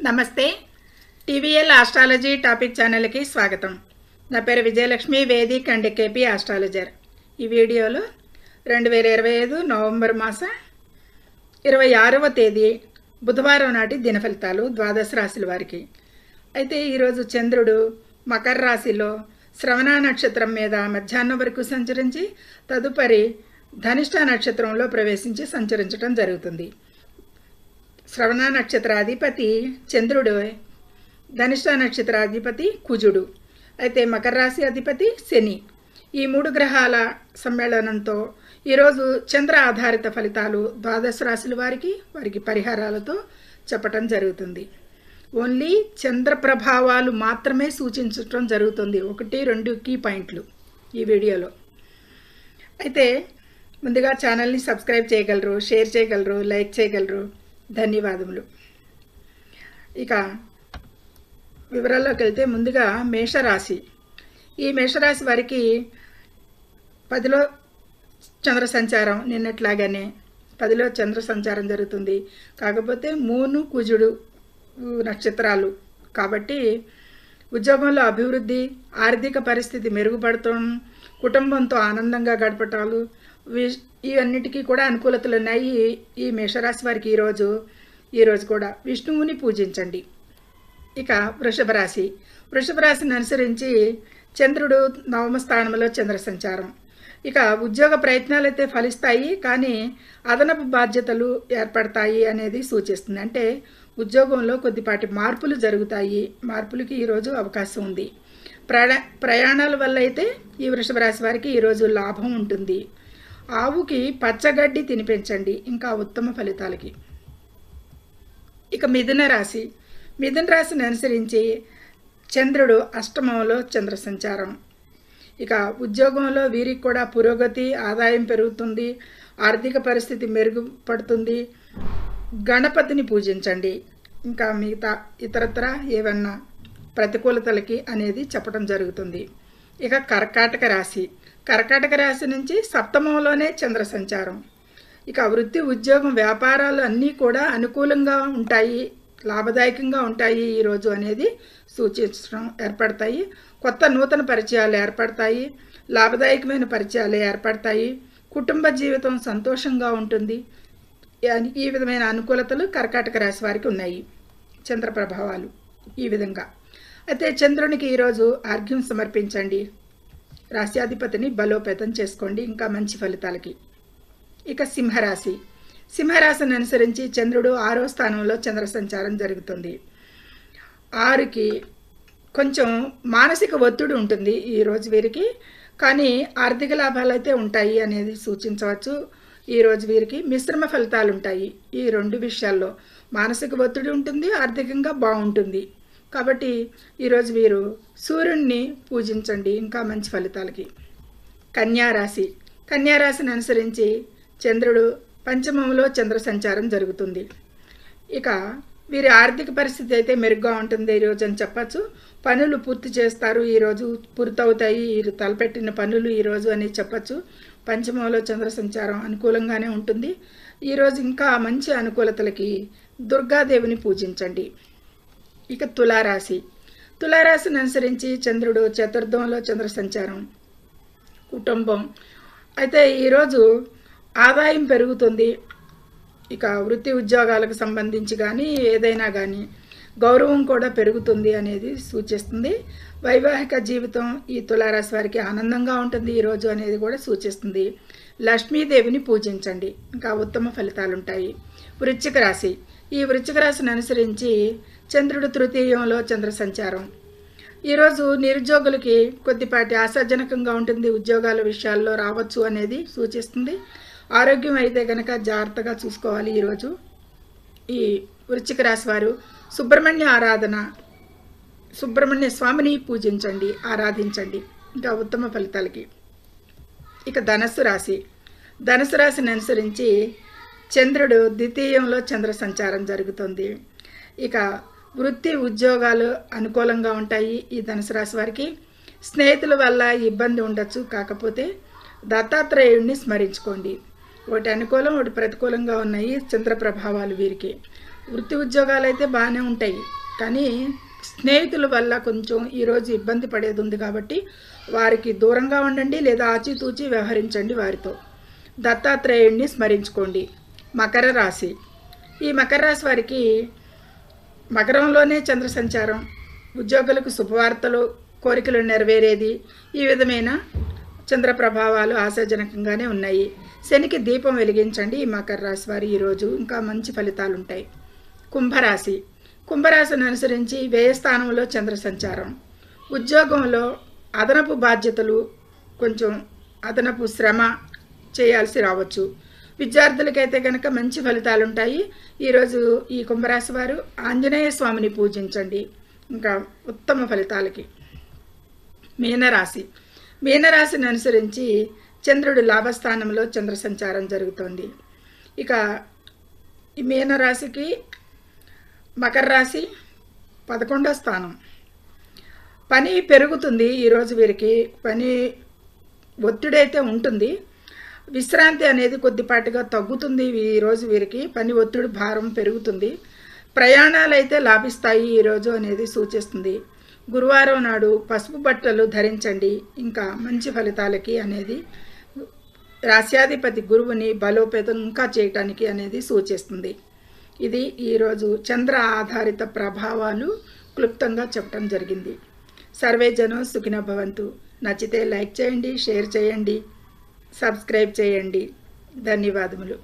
నమస్తే. TVL astrology topic ఛానల్కి స్వాగతం. నా పేరు Vijayalakshmi, Vedic and KP astrologer. ఈ వీడియోలో 2025 నవంబర్ మాసం 26వ తేదీ బుధవారం నాటి దిన ఫలితాలు ద్వాదశ రాశుల వారికి. అయితే ఈరోజు చంద్రుడు మకర రాశిలో శ్రవణ నక్షత్రం మీద మధ్యాహ్నం వరకు సంచరించి తదుపరి ధనిష్ట నక్షత్రంలో ప్రవేశించి సంచరించడం జరుగుతుంది. శ్రవణ నక్షత్రాధిపతి చంద్రుడు, ధనిష్ట నక్షత్రాధిపతి కుజుడు, అయితే మకర రాశి అధిపతి శని. ఈ మూడు గ్రహాల సమ్మేళనంతో ఈరోజు చంద్ర ఆధారిత ఫలితాలు ద్వాదశ రాశుల వారికి పరిహారాలతో చెప్పటం జరుగుతుంది. ఓన్లీ చంద్ర ప్రభావాలు మాత్రమే సూచించటం జరుగుతుంది. 1-2 కీ పాయింట్లు ఈ వీడియోలో. అయితే ముందుగా ఛానల్ని సబ్స్క్రైబ్ చేయగలరు, షేర్ చేయగలరు, లైక్ చేయగలరు. ధన్యవాదములు. ఇక వివరాల్లోకి వెళ్తే ముందుగా మేషరాశి. ఈ మేషరాశి వారికి 10లో చంద్ర సంచారం, నిన్నట్లాగానే 10లో చంద్ర సంచారం జరుగుతుంది. కాకపోతే 3 కుజుడు నక్షత్రాలు కాబట్టి ఉద్యోగంలో అభివృద్ధి, ఆర్థిక పరిస్థితి మెరుగుపడటం, కుటుంబంతో ఆనందంగా గడపటాలు, ఇవన్నిటికీ కూడా అనుకూలతలు ఉన్నాయి. ఈ మేషరాశి వారికి ఈరోజు కూడా విష్ణువుని పూజించండి. ఇక వృషభ రాశిని అనుసరించి చంద్రుడు నవమ స్థానంలో చంద్ర సంచారం. ఇక ఉద్యోగ ప్రయత్నాలు అయితే ఫలిస్తాయి, కానీ అదనపు బాధ్యతలు ఏర్పడతాయి అనేది సూచిస్తుంది. అంటే ఉద్యోగంలో కొద్దిపాటి మార్పులు జరుగుతాయి. మార్పులకి ఈరోజు అవకాశం ఉంది. ప్రయాణాల వల్ల అయితే ఈ వృషభ రాశి వారికి ఈరోజు లాభం ఉంటుంది. ఆవుకి పచ్చగడ్డి తినిపించండి, ఇంకా ఉత్తమ ఫలితాలకి. ఇక మిథున రాశిని అనుసరించి చంద్రుడు అష్టమంలో చంద్ర సంచారం. ఇక ఉద్యోగంలో వీరికి కూడా పురోగతి, ఆదాయం పెరుగుతుంది, ఆర్థిక పరిస్థితి మెరుగుపడుతుంది. గణపతిని పూజించండి, ఇంకా మిగతా ఇతరత్ర ఏమన్నా ప్రతికూలతలకి అనేది చెప్పడం జరుగుతుంది. ఇక కర్కాటక రాశి నుంచి సప్తమంలోనే చంద్ర సంచారం. ఇక వృత్తి, ఉద్యోగం, వ్యాపారాలు అన్నీ కూడా అనుకూలంగా ఉంటాయి, లాభదాయకంగా ఉంటాయి ఈరోజు అనేది సూచించడం ఏర్పడతాయి. కొత్త నూతన పరిచయాలు ఏర్పడతాయి, లాభదాయకమైన పరిచయాలు ఏర్పడతాయి. కుటుంబ జీవితం సంతోషంగా ఉంటుంది. ఈ విధమైన అనుకూలతలు కర్కాటక రాశి వారికి ఉన్నాయి. చంద్ర ప్రభావాలు ఈ విధంగా. అయితే చంద్రునికి ఈరోజు ఆర్ఘ్యం సమర్పించండి, రాశ్యాధిపతిని బలోపేతం చేసుకోండి, ఇంకా మంచి ఫలితాలకి. ఇక సింహరాశిని అనుసరించి చంద్రుడు 6వ స్థానంలో చంద్ర సంచారం జరుగుతుంది. 6కి కొంచెం మానసిక ఒత్తిడి ఉంటుంది ఈరోజు వీరికి, కానీ ఆర్థిక లాభాలు అయితే ఉంటాయి అనేది సూచించవచ్చు. ఈరోజు వీరికి మిశ్రమ ఫలితాలు ఉంటాయి. ఈ 2 విషయాల్లో మానసిక ఒత్తిడి ఉంటుంది, ఆర్థికంగా బాగుంటుంది. కాబట్టి ఈరోజు వీరు సూర్యుడిని పూజించండి, ఇంకా మంచి ఫలితాలకి. కన్యారాశిని అనుసరించి చంద్రుడు పంచమంలో చంద్ర సంచారం జరుగుతుంది. ఇక వీరి ఆర్థిక పరిస్థితి అయితే మెరుగ్గా ఉంటుంది ఈరోజు అని చెప్పచ్చు. పనులు పూర్తి చేస్తారు, ఈరోజు పూర్తవుతాయి. వీరు తలపెట్టిన పనులు ఈరోజు అని చెప్పచ్చు. పంచమంలో చంద్ర సంచారం అనుకూలంగానే ఉంటుంది. ఈరోజు ఇంకా మంచి అనుకూలతలకి దుర్గాదేవిని పూజించండి. ఇక తులారాశిని అనుసరించి చంద్రుడు చతుర్థంలో చంద్ర సంచారం. కుటుంబం అయితే ఈరోజు ఆదాయం పెరుగుతుంది. ఇక వృత్తి ఉద్యోగాలకు సంబంధించి కానీ ఏదైనా కానీ గౌరవం కూడా పెరుగుతుంది అనేది సూచిస్తుంది. వైవాహిక జీవితం ఈ తులారాశి వారికి ఆనందంగా ఉంటుంది ఈరోజు అనేది కూడా సూచిస్తుంది. లక్ష్మీదేవిని పూజించండి, ఇంకా ఉత్తమ ఫలితాలు ఉంటాయి. ఈ వృశ్చిక రాశిని అనుసరించి చంద్రుడు తృతీయంలో చంద్ర సంచారం. ఈరోజు నిరుద్యోగులకి కొద్దిపాటి ఆశాజనకంగా ఉంటుంది, ఉద్యోగాల విషయాల్లో రావచ్చు అనేది సూచిస్తుంది. ఆరోగ్యం అయితే కనుక జాగ్రత్తగా చూసుకోవాలి. ఈరోజు ఈ వృశ్చిక రాశి వారు సుబ్రహ్మణ్య స్వామిని పూజించండి, ఆరాధించండి, ఇంకా ఉత్తమ ఫలితాలకి. ఇక ధనస్సు రాశిని అనుసరించి చంద్రుడు ద్వితీయంలో చంద్ర సంచారం జరుగుతుంది. ఇక వృత్తి, ఉద్యోగాలు అనుకూలంగా ఉంటాయి ఈ ధనుసు రాశి వారికి. స్నేహితుల వల్ల ఇబ్బంది ఉండొచ్చు, కాకపోతే దత్తాత్రేయుడిని స్మరించుకోండి. ఒకటి అనుకూలం, ఒకటి ప్రతికూలంగా ఉన్నాయి చంద్ర ప్రభావాలు వీరికి. వృత్తి ఉద్యోగాలు అయితే బాగానే ఉంటాయి, కానీ స్నేహితుల వల్ల కొంచెం ఈరోజు ఇబ్బంది పడేది ఉంది కాబట్టి వారికి దూరంగా ఉండండి లేదా ఆచితూచి వ్యవహరించండి వారితో. దత్తాత్రేయుడిని స్మరించుకోండి. మకర రాశి. ఈ మకర రాశి వారికి మకరంలోనే చంద్ర సంచారం, ఉద్యోగులకు శుభవార్తలు, కోరికలు నెరవేరేది, ఈ విధమైన చంద్ర ప్రభావాలు ఆశాజనకంగానే ఉన్నాయి. శనికి దీపం వెలిగించండి. ఈ మకర రాశి వారి ఈరోజు ఇంకా మంచి ఫలితాలు ఉంటాయి. కుంభరాశి. కుంభరాశిని అనుసరించి వ్యయ స్థానంలో చంద్ర సంచారం, ఉద్యోగంలో అదనపు బాధ్యతలు, కొంచెం అదనపు శ్రమ చేయాల్సి రావచ్చు. విద్యార్థులకైతే కనుక మంచి ఫలితాలు ఉంటాయి. ఈరోజు ఈ కుంభరాశి వారు ఆంజనేయ స్వామిని పూజించండి, ఇంకా ఉత్తమ ఫలితాలకి. మీనరాశి. మీనరాశిని అనుసరించి చంద్రుడు లాభస్థానంలో చంద్ర సంచారం జరుగుతోంది. ఇక ఈ మీనరాశికి మకర రాశి 11వ స్థానం. పని పెరుగుతుంది. ఈరోజు వీరికి పని ఒత్తిడి అయితే ఉంటుంది, విశ్రాంతి అనేది కొద్దిపాటిగా తగ్గుతుంది. ఈరోజు వీరికి పని ఒత్తిడి భారం పెరుగుతుంది. ప్రయాణాలు అయితే లాభిస్తాయి ఈరోజు అనేది సూచిస్తుంది. గురువారం నాడు పసుపు బట్టలు ధరించండి, ఇంకా మంచి ఫలితాలకి అనేది రాశ్యాధిపతి గురువుని బలోపేతం ఇంకా చేయటానికి అనేది సూచిస్తుంది. ఇది ఈరోజు చంద్ర ఆధారిత ప్రభావాలు క్లుప్తంగా చెప్పడం జరిగింది. సర్వే జనం సుఖినో భవంతు. నచ్చితే లైక్ చేయండి, షేర్ చేయండి, సబ్స్క్రైబ్ చేయండి. ధన్యవాదములు.